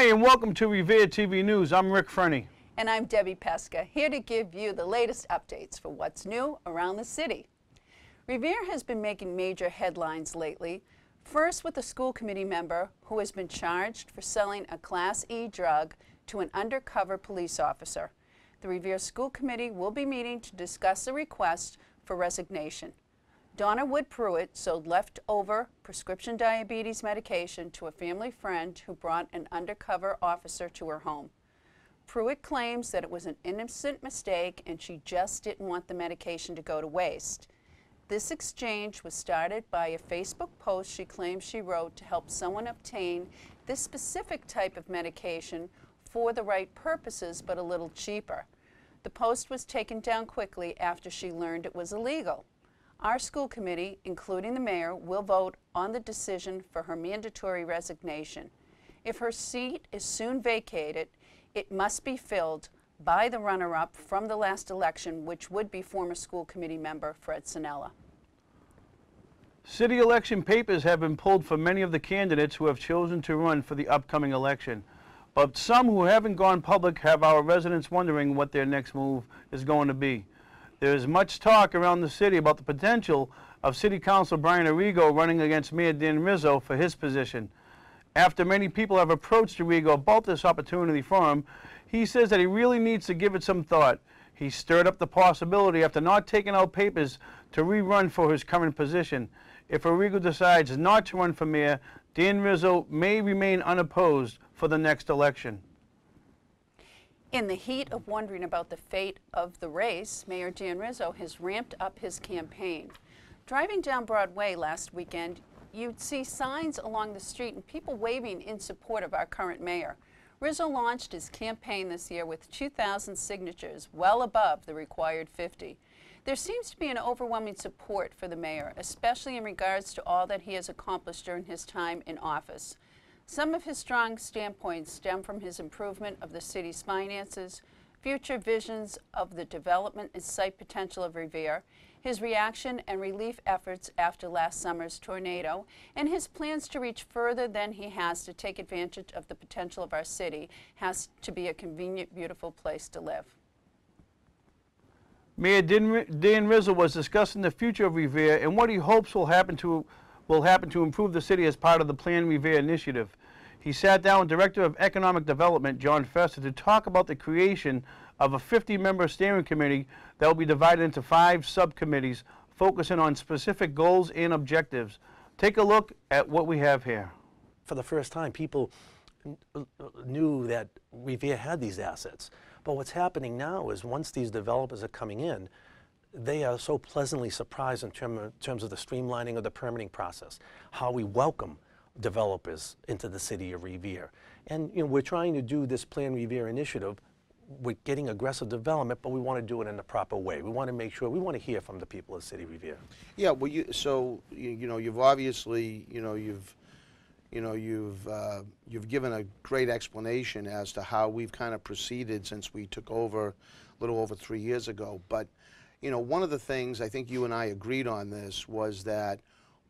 Hey, and welcome to Revere TV News. I'm Rick Freni. And I'm Debbie Peczka, here to give you the latest updates for what's new around the city. Revere has been making major headlines lately, first with a school committee member who has been charged for selling a Class E drug to an undercover police officer. The Revere School Committee will be meeting to discuss a request for resignation. Donna Wood Pruitt sold leftover prescription diabetes medication to a family friend who brought an undercover officer to her home. Pruitt claims that it was an innocent mistake and she just didn't want the medication to go to waste. This exchange was started by a Facebook post she claims she wrote to help someone obtain this specific type of medication for the right purposes but a little cheaper. The post was taken down quickly after she learned it was illegal. Our school committee, including the mayor, will vote on the decision for her mandatory resignation. If her seat is soon vacated, it must be filled by the runner-up from the last election, which would be former school committee member Fred Sinella. City election papers have been pulled for many of the candidates who have chosen to run for the upcoming election. But some who haven't gone public have our residents wondering what their next move is going to be. There is much talk around the city about the potential of City Councilor Brian Arrigo running against Mayor Dan Rizzo for his position. After many people have approached Arrigo about this opportunity for him, he says that he really needs to give it some thought. He stirred up the possibility after not taking out papers to rerun for his current position. If Arrigo decides not to run for mayor, Dan Rizzo may remain unopposed for the next election. In the heat of wondering about the fate of the race, Mayor Dan Rizzo has ramped up his campaign. Driving down Broadway last weekend, you'd see signs along the street and people waving in support of our current mayor. Rizzo launched his campaign this year with 2,000 signatures, well above the required 50. There seems to be an overwhelming support for the mayor, especially in regards to all that he has accomplished during his time in office. Some of his strong standpoints stem from his improvement of the city's finances, future visions of the development and site potential of Revere, his reaction and relief efforts after last summer's tornado, and his plans to reach further than he has to take advantage of the potential of our city has to be a convenient, beautiful place to live. Mayor Dan Rizzo was discussing the future of Revere and what he hopes will happen to improve the city as part of the planned Revere Initiative. He sat down with Director of Economic Development, John Fester, to talk about the creation of a 50-member steering committee that will be divided into 5 subcommittees focusing on specific goals and objectives. Take a look at what we have here. For the first time, people knew that Revere had these assets. But what's happening now is once these developers are coming in, they are so pleasantly surprised in terms of the streamlining of the permitting process, how we welcome developers into the city of Revere. And we're trying to do this Plan Revere initiative with getting aggressive development, but we want to do it in the proper way. We want to make sure, we want to hear from the people of the city of Revere. Yeah, well, you've obviously, you've given a great explanation as to how we've kind of proceeded since we took over a little over 3 years ago. But one of the things I think you and I agreed on this was that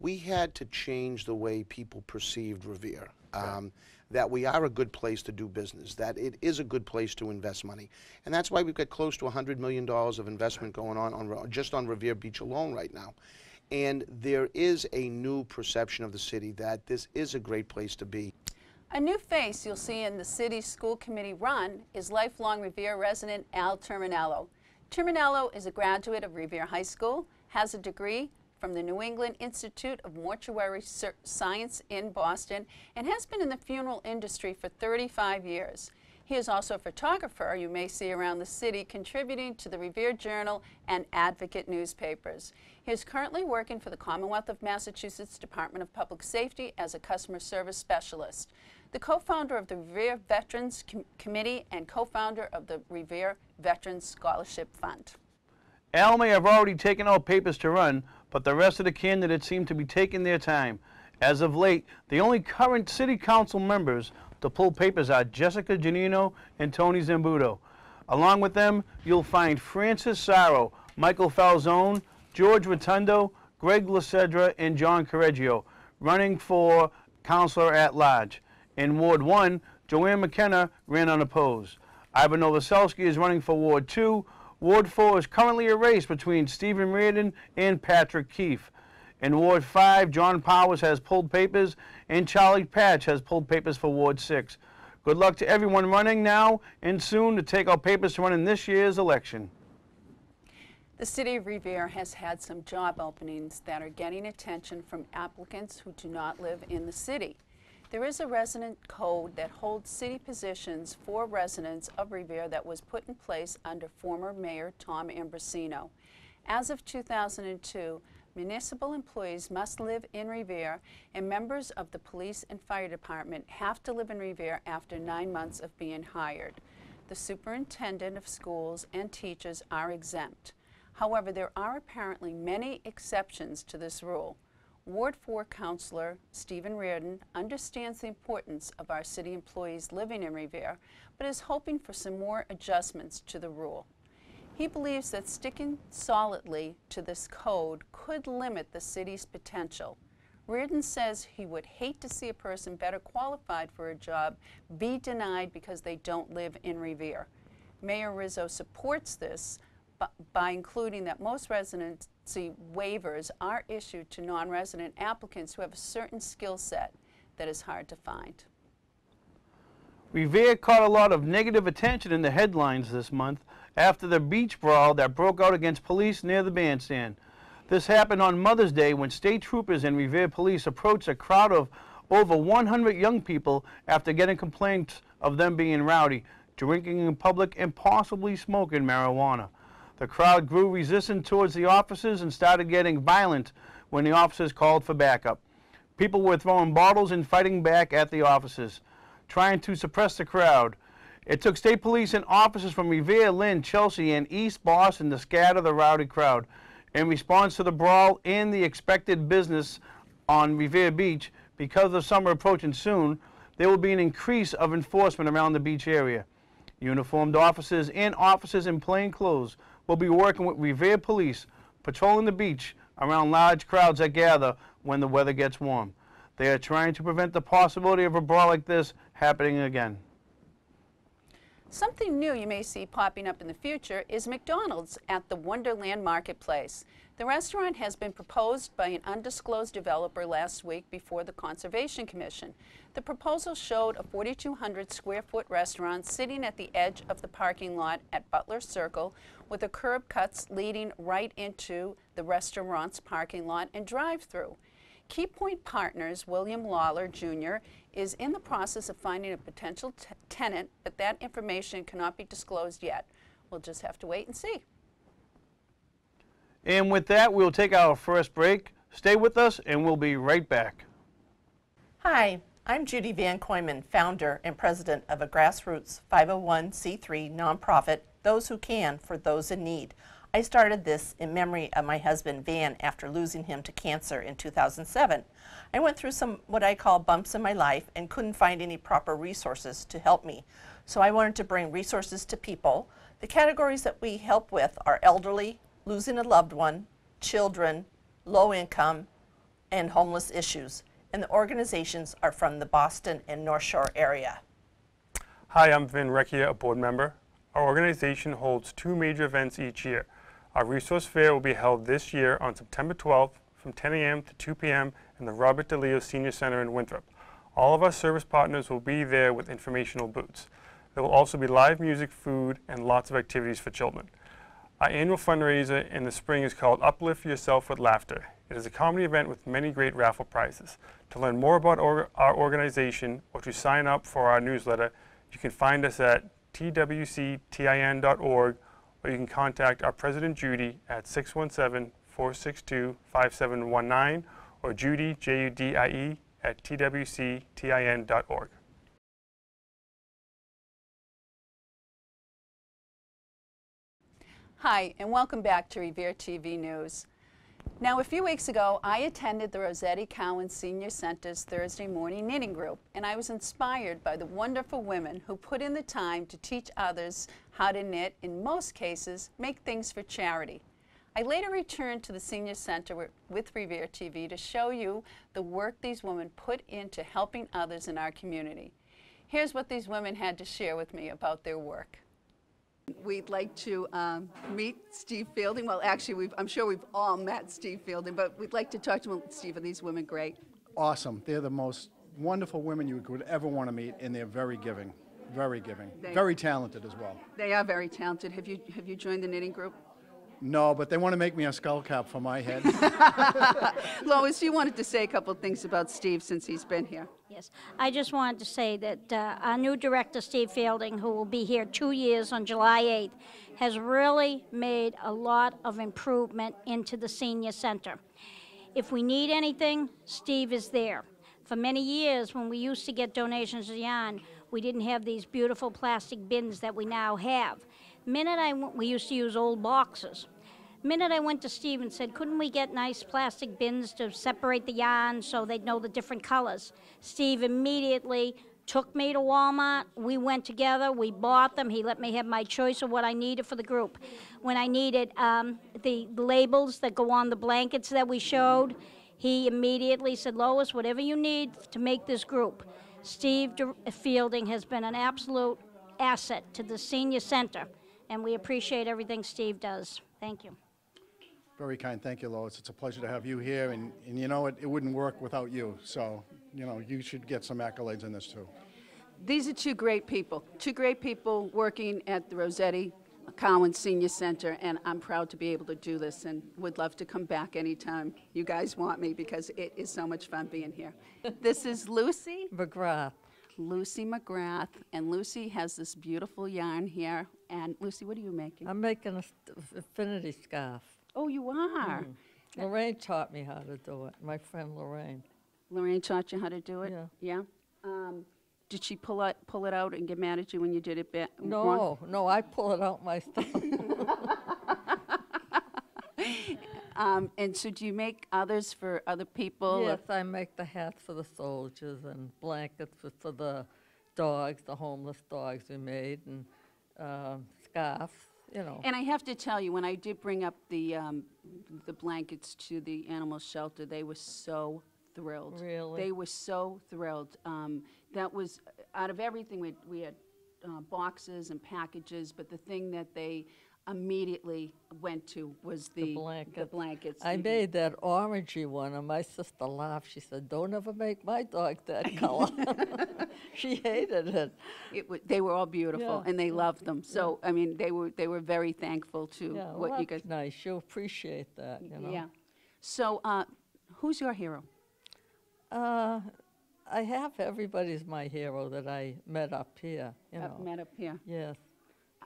we had to change the way people perceived Revere, that we are a good place to do business, that it is a good place to invest money. And that's why we've got close to $100 million of investment going on just on Revere Beach alone right now. And there is a new perception of the city that this is a great place to be. A new face you'll see in the city's school committee run is lifelong Revere resident Al Terminello. Terminello is a graduate of Revere High School, has a degree from the New England Institute of Mortuary Science in Boston, and has been in the funeral industry for 35 years. He is also a photographer you may see around the city, contributing to the Revere Journal and Advocate newspapers. He is currently working for the Commonwealth of Massachusetts Department of Public Safety as a customer service specialist. The co-founder of the Revere Veterans Committee and co-founder of the Revere Veterans Scholarship Fund. Al may have already taken out papers to run, but the rest of the candidates seem to be taking their time. As of late, the only current city council members to pull papers are Jessica Giannino and Tony Zambuto. Along with them, you'll find Francis Sarro, Michael Falzone, George Rotundo, Greg Lacedra, and John Correggio, running for councilor at large. In Ward 1, Joanne McKenna ran unopposed. Ivan Novoselsky is running for Ward 2. Ward 4 is currently a race between Stephen Reardon and Patrick Keefe. In Ward 5, John Powers has pulled papers, and Charlie Patch has pulled papers for Ward 6. Good luck to everyone running now and soon to take out papers to run in this year's election. The City of Revere has had some job openings that are getting attention from applicants who do not live in the city. There is a resident code that holds city positions for residents of Revere that was put in place under former Mayor Tom Ambrosino. As of 2002, municipal employees must live in Revere, and members of the police and fire department have to live in Revere after 9 months of being hired. The superintendent of schools and teachers are exempt. However, there are apparently many exceptions to this rule. Ward 4 Councilor Stephen Reardon understands the importance of our city employees living in Revere, but is hoping for some more adjustments to the rule. He believes that sticking solidly to this code could limit the city's potential. Reardon says he would hate to see a person better qualified for a job be denied because they don't live in Revere. Mayor Rizzo supports this by including that most residency waivers are issued to non-resident applicants who have a certain skill set that is hard to find. Revere caught a lot of negative attention in the headlines this month after the beach brawl that broke out against police near the bandstand. This happened on Mother's Day when state troopers and Revere police approached a crowd of over 100 young people after getting complaints of them being rowdy, drinking in public, and possibly smoking marijuana. The crowd grew resistant towards the officers and started getting violent when the officers called for backup. People were throwing bottles and fighting back at the officers, trying to suppress the crowd. It took state police and officers from Revere, Lynn, Chelsea, and East Boston to scatter the rowdy crowd. In response to the brawl and the expected business on Revere Beach, because of summer approaching soon, there will be an increase of enforcement around the beach area. Uniformed officers and officers in plain clothes will be working with Revere police, patrolling the beach around large crowds that gather when the weather gets warm. They are trying to prevent the possibility of a brawl like this happening again. Something new you may see popping up in the future is McDonald's at the Wonderland Marketplace. The restaurant has been proposed by an undisclosed developer last week before the Conservation Commission. The proposal showed a 4,200 square foot restaurant sitting at the edge of the parking lot at Butler Circle with the curb cuts leading right into the restaurant's parking lot and drive-through. Key Point Partners, William Lawler Jr., is in the process of finding a potential tenant, but that information cannot be disclosed yet. We'll just have to wait and see. And with that, we'll take our first break. Stay with us, and we'll be right back. Hi, I'm Judy Van Koyman, founder and president of a grassroots 501c3 nonprofit, Those Who Can for Those in Need. I started this in memory of my husband Van after losing him to cancer in 2007. I went through some what I call bumps in my life and couldn't find any proper resources to help me. So I wanted to bring resources to people. The categories that we help with are elderly, losing a loved one, children, low income, and homeless issues. And the organizations are from the Boston and North Shore area. Hi, I'm Vin Recchia, a board member. Our organization holds 2 major events each year. Our resource fair will be held this year on September 12th from 10 a.m. to 2 p.m. in the Robert DeLeo Senior Center in Winthrop. All of our service partners will be there with informational booths. There will also be live music, food, and lots of activities for children. Our annual fundraiser in the spring is called Uplift Yourself with Laughter. It is a comedy event with many great raffle prizes. To learn more about our organization or to sign up for our newsletter, you can find us at twctin.org, or you can contact our President Judy at 617-462-5719 or Judy, Judie, at twctin.org. Hi, and welcome back to Revere TV News. Now, a few weeks ago, I attended the Rossetti Cowan Senior Center's Thursday morning knitting group, and I was inspired by the wonderful women who put in the time to teach others how to knit, in most cases, make things for charity. I later returned to the Senior Center with Revere TV to show you the work these women put into helping others in our community. Here's what these women had to share with me about their work. We'd like to meet Steve Fielding. Well, actually, I'm sure we've all met Steve Fielding, but we'd like to talk to him. Steve, are these women great? Awesome. They're the most wonderful women you could ever want to meet, and they're very giving, very giving, very talented as well. They are very talented. Have you joined the knitting group? No, but they want to make me a skull cap for my head. Lois, you wanted to say a couple of things about Steve since he's been here. Yes, I just wanted to say that our new director, Steve Fielding, who will be here 2 years on July 8th, has really made a lot of improvement into the senior center. If we need anything, Steve is there. For many years, when we used to get donations of yarn, we didn't have these beautiful plastic bins that we now have. We used to use old boxes. Minute I went to Steve and said, couldn't we get nice plastic bins to separate the yarn so they'd know the different colors? Steve immediately took me to Walmart. We went together, we bought them. He let me have my choice of what I needed for the group. When I needed the labels that go on the blankets that we showed, he immediately said, Lois, whatever you need to make this group. Steve Fielding has been an absolute asset to the senior center, and we appreciate everything Steve does. Thank you. Very kind. Thank you, Lois. It's a pleasure to have you here, and you know, it wouldn't work without you. So, you know, you should get some accolades in this, too. These are two great people working at the Rossetti Cowan Senior Center, and I'm proud to be able to do this and would love to come back anytime you guys want me because it is so much fun being here. This is Lucy McGrath. Lucy McGrath, and Lucy has this beautiful yarn here. And Lucy, what are you making? I'm making a affinity scarf. Oh, you are? Lorraine taught me how to do it, my friend Lorraine. Lorraine taught you how to do it? Yeah. Yeah? Did she pull it out and get mad at you when you did it wrong? No, I pull it out myself. And so do you make others for other people? Yes, I make the hats for the soldiers and blankets for the dogs, the homeless dogs we made, and scarves, you know. And I have to tell you, when I did bring up the blankets to the animal shelter, they were so thrilled. Really? They were so thrilled. That was, out of everything, we had boxes and packages, but the thing that they immediately went to was the blankets. I made that orangey one, and my sister laughed. She said, don't ever make my dog that color. She hated it. They were all beautiful, Yeah. and they loved them. So, I mean, they were very thankful to Yeah, what well, you guys... that's nice. She'll appreciate that, you know. Yeah. So, who's your hero? I have everybody's my hero that I met up here, you know. Met up here. Yes.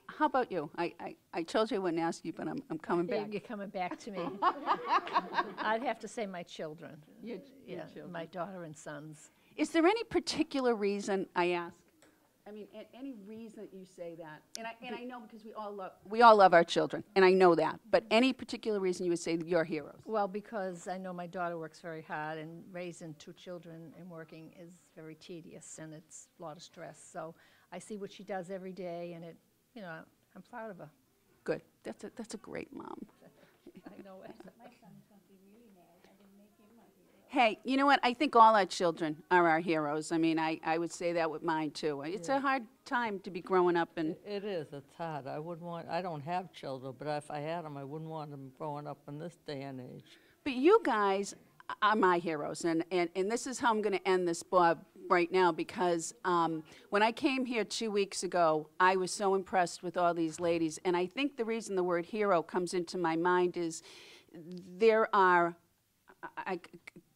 How about you? I told you I wouldn't ask you, but I'm coming back. You're coming back to me. I'd have to say my children. Your children. My daughter and sons. Is there any particular reason, I ask, I mean, any reason that you say that? And I know because we all love our children, and I know that. But any particular reason you would say you're heroes? Well, because I know my daughter works very hard, and raising two children and working is very tedious, and it's a lot of stress. So I see what she does every day, and I'm proud of her. Good. That's a great mom. I know it. Hey, you know what? I think all our children are our heroes. I mean, I would say that with mine, too. It's a hard time to be growing up and... It is. It's hard. I don't have children, but if I had them, I wouldn't want them growing up in this day and age. But you guys are my heroes, and this is how I'm going to end this, Bob, right now, because when I came here 2 weeks ago, I was so impressed with all these ladies, and I think the reason the word hero comes into my mind is there are...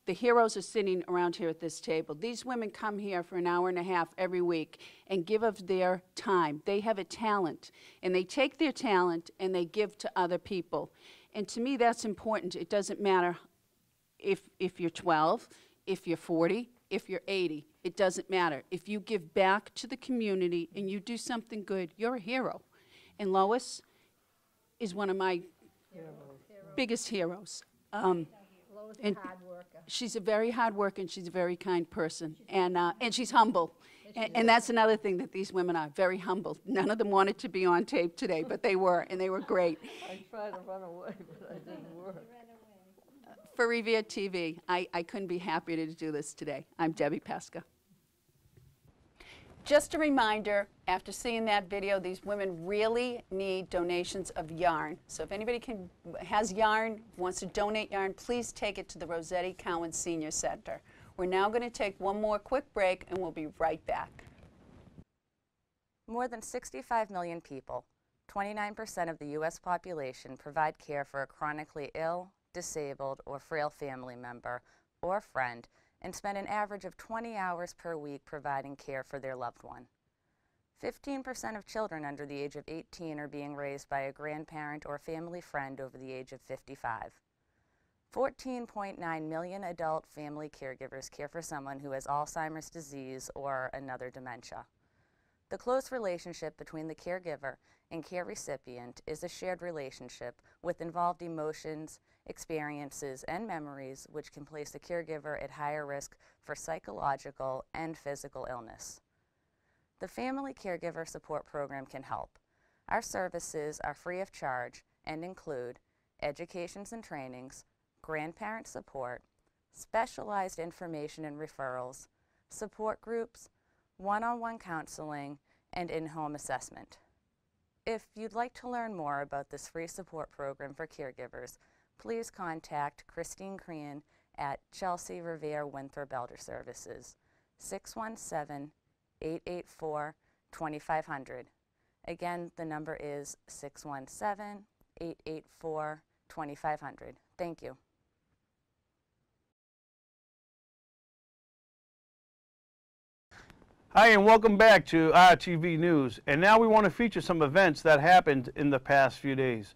The heroes are sitting around here at this table. These women come here for an hour and a half every week and give of their time. They have a talent, and they take their talent and they give to other people. And to me, that's important. It doesn't matter if you're 12, if you're 40, if you're 80. It doesn't matter. If you give back to the community and you do something good, you're a hero. And Lois is one of my biggest heroes. Lois is a hard worker. She's a very hard worker, and she's a very kind person, and she's humble. And that's another thing that these women are, very humble. None of them wanted to be on tape today, but they were, and they were great. I tried to run away, but I didn't work. For Revere TV, I couldn't be happier to do this today. I'm Debbie Peczka. Just a reminder, after seeing that video, these women really need donations of yarn. So if anybody has yarn, wants to donate yarn, please take it to the Rossetti Cowan Senior Center. We're now going to take one more quick break, and we'll be right back. More than 65 million people, 29% of the U.S. population, provide care for a chronically ill, disabled, or frail family member or friend, and spend an average of 20 hours per week providing care for their loved one. 15% of children under the age of 18 are being raised by a grandparent or family friend over the age of 55. 14.9 million adult family caregivers care for someone who has Alzheimer's disease or another dementia. The close relationship between the caregiver and care recipient is a shared relationship with involved emotions, experiences, and memories which can place the caregiver at higher risk for psychological and physical illness. The Family Caregiver Support Program can help. Our services are free of charge and include educations and trainings, grandparent support, specialized information and referrals, support groups, one-on-one counseling, and in-home assessment. If you'd like to learn more about this free support program for caregivers, please contact Christine Crean at Chelsea Revere Winthrop Elder Services, 617-884-2500. Again, the number is 617-884-2500. Thank you. Hi, and welcome back to RTV News. And now we want to feature some events that happened in the past few days.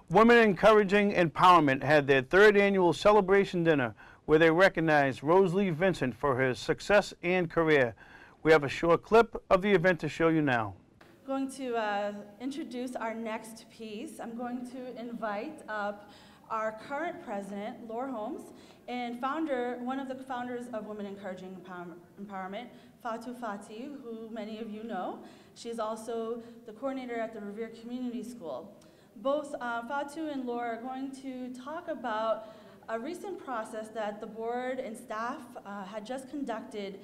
Women Encouraging Empowerment had their third annual celebration dinner where they recognized Rosalie Vincent for her success and career. We have a short clip of the event to show you now. I'm going to introduce our next piece. I'm going to invite up our current president, Laura Holmes, and one of the founders of Women Encouraging Empowerment, Fatou Fati, who many of you know. She's also the coordinator at the Revere Community School. Both Fatou and Laura are going to talk about a recent process that the board and staff had just conducted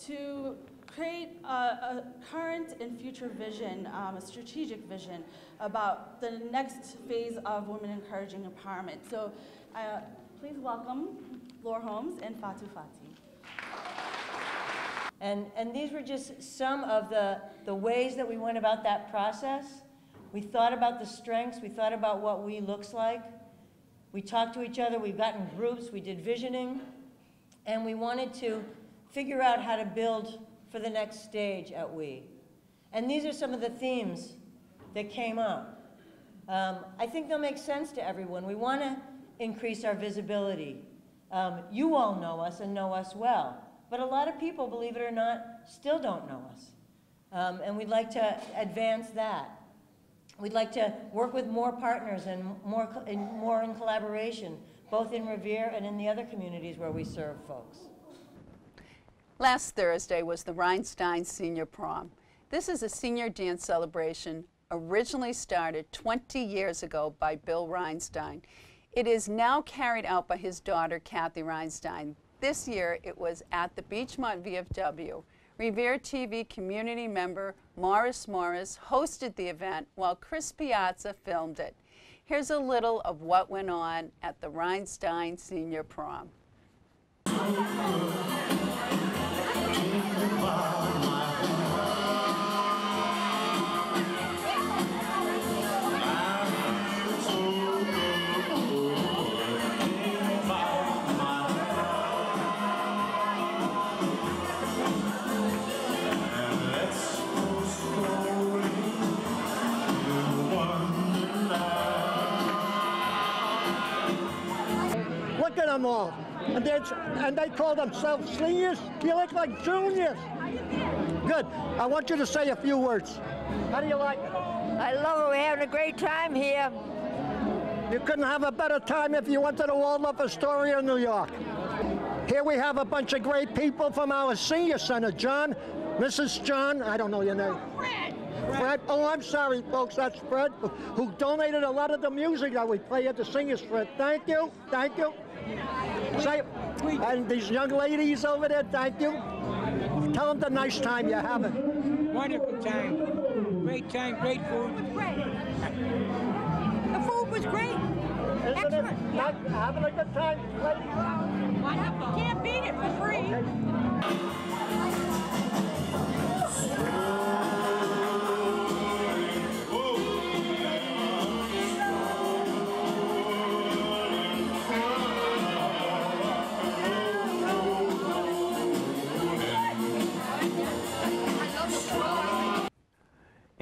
to create a current and future vision, a strategic vision about the next phase of Women Encouraging Empowerment. So please welcome Laura Holmes and Fatou Fati. And these were just some of the ways that we went about that process. We thought about the strengths, we thought about what we looks like. We talked to each other, we got in groups, we did visioning, and we wanted to figure out how to build for the next stage at We. And these are some of the themes that came up. I think they'll make sense to everyone. We want to increase our visibility. You all know us and know us well, but a lot of people, believe it or not, still don't know us. And we'd like to advance that. We'd like to work with more partners and more in collaboration, both in Revere and in the other communities where we serve folks. Last Thursday was the Reinstein Senior Prom. This is a senior dance celebration originally started 20 years ago by Bill Reinstein. It is now carried out by his daughter, Kathy Reinstein. This year, it was at the Beachmont VFW. Revere TV community member Morris hosted the event while Chris Piazza filmed it. Here's a little of what went on at the Reinstein Senior Prom. Look at them all. And they call themselves seniors? You look like juniors. Good. I want you to say a few words. How do you like it? I love it. We're having a great time here. You couldn't have a better time if you went to the Waldorf Astoria, New York. Here we have a bunch of great people from our senior center. John, Mrs. John, I don't know your name. Fred. Oh, I'm sorry, folks, that's Fred, who donated a lot of the music that we play at the Singers. Fred, thank you, thank you. Say, and these young ladies over there, thank you. Tell them the nice time you're having. wonderful time. Great time, great food. It was great. The food was great. Excellent. Having a good time, ladies? Wonderful. Can't beat it for free.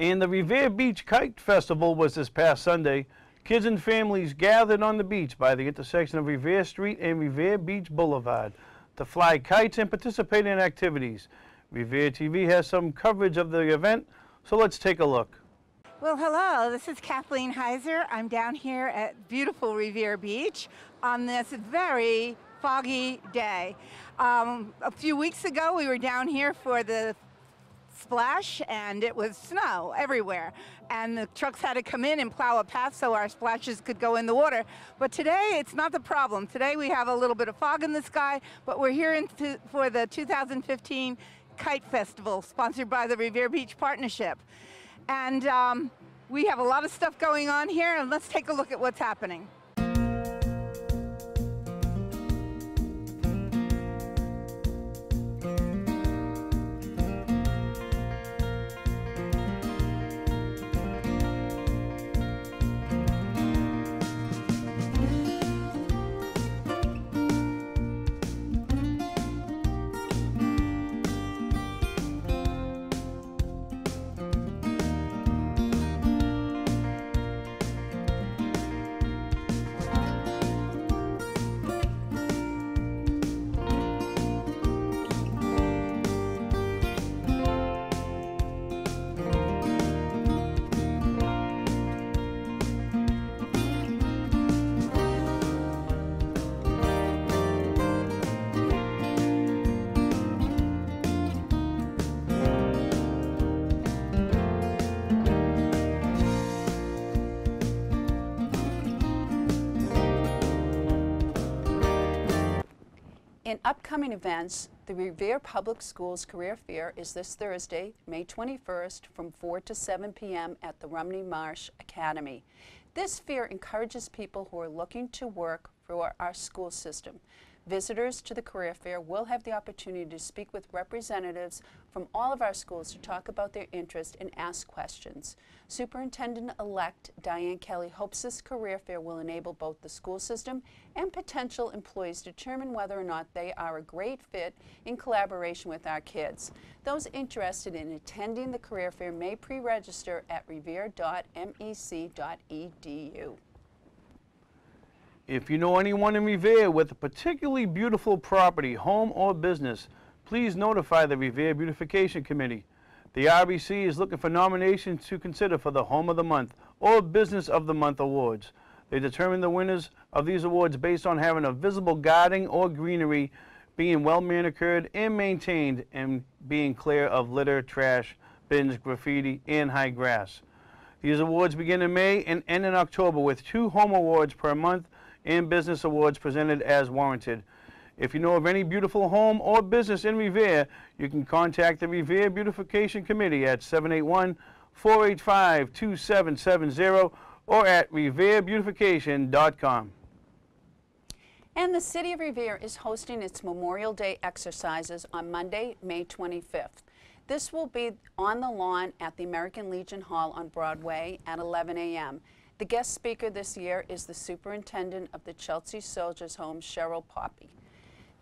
And the Revere Beach Kite Festival was this past Sunday. Kids and families gathered on the beach by the intersection of Revere Street and Revere Beach Boulevard to fly kites and participate in activities. Revere TV has some coverage of the event, so let's take a look. Well, hello, this is Kathleen Heiser. I'm down here at beautiful Revere Beach on this very foggy day. A few weeks ago, we were down here for the splash, and it was snow everywhere, and the trucks had to come in and plow a path so our splashes could go in the water. But today it's not the problem. Today we have a little bit of fog in the sky, but we're here for the 2015 Kite Festival sponsored by the Revere Beach Partnership, and we have a lot of stuff going on here, and let's take a look at what's happening. In upcoming events, the Revere Public Schools Career Fair is this Thursday, May 21st, from 4 to 7 p.m. at the Rumney Marsh Academy. This fair encourages people who are looking to work for our school system. Visitors to the career fair will have the opportunity to speak with representatives from all of our schools to talk about their interest and ask questions. Superintendent-elect Diane Kelly hopes this career fair will enable both the school system and potential employees to determine whether or not they are a great fit in collaboration with our kids. Those interested in attending the career fair may pre-register at revere.mec.edu. If you know anyone in Revere with a particularly beautiful property, home, or business, please notify the Revere Beautification Committee. The RBC is looking for nominations to consider for the Home of the Month or Business of the Month awards. They determine the winners of these awards based on having a visible gardening or greenery, being well manicured and maintained, and being clear of litter, trash, bins, graffiti, and high grass. These awards begin in May and end in October with 2 home awards per month and business awards presented as warranted. If you know of any beautiful home or business in Revere, you can contact the Revere Beautification Committee at 781-485-2770 or at reverebeautification.com. And the City of Revere is hosting its Memorial Day exercises on Monday, May 25th. This will be on the lawn at the American Legion Hall on Broadway at 11 a.m. The guest speaker this year is the superintendent of the Chelsea Soldiers Home, Cheryl Poppy.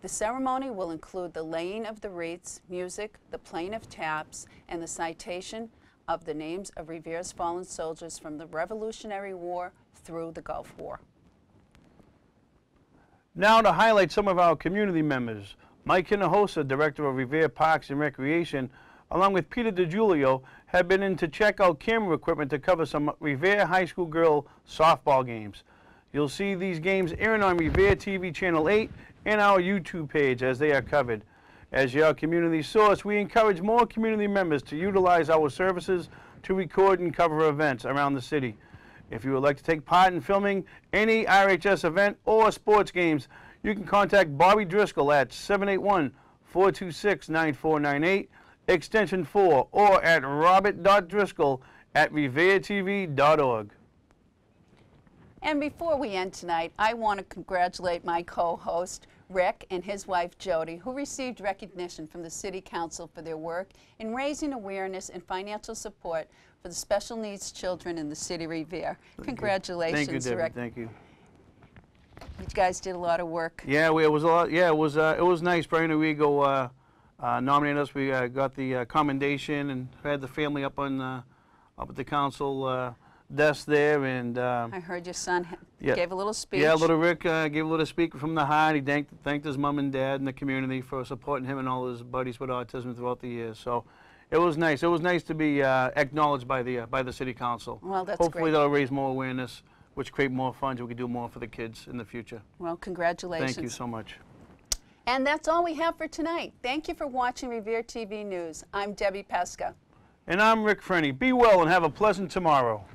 The ceremony will include the laying of the wreaths, music, the playing of taps, and the citation of the names of Revere's fallen soldiers from the Revolutionary War through the Gulf War. Now to highlight some of our community members. Mike Hinojosa, Director of Revere Parks and Recreation, along with Peter DiGiulio, have been in to check out camera equipment to cover some Revere High School girl softball games. You'll see these games airing on Revere TV Channel 8 and our YouTube page as they are covered. As your community source, we encourage more community members to utilize our services to record and cover events around the city. If you would like to take part in filming any RHS event or sports games, you can contact Bobby Driscoll at 781-426-9498, extension 4, or at robert.driscoll@reveretv.org. And before we end tonight, I want to congratulate my co-host, Rick, and his wife, Jody, who received recognition from the City Council for their work in raising awareness and financial support for the special needs children in the city of Revere. Congratulations, Thank you, Debbie. Rick. Thank you. You guys did a lot of work. Yeah, it was a lot. Yeah, it was nice. Brian Arrigo nominated us. We got the commendation and had the family up at the council desk there, and I heard your son gave a little speech. Yeah, little Rick gave a little speak from the heart. He thanked his mom and dad and the community for supporting him and all his buddies with autism throughout the years. So it was nice. It was nice to be acknowledged by the city council. Well, that's Hopefully great. that'll raise more awareness, which create more funds. We can do more for the kids in the future. Well, congratulations. Thank you so much. And that's all we have for tonight. Thank you for watching Revere TV News. I'm Debbie Peczka. And I'm Rick Freni. Be well and have a pleasant tomorrow.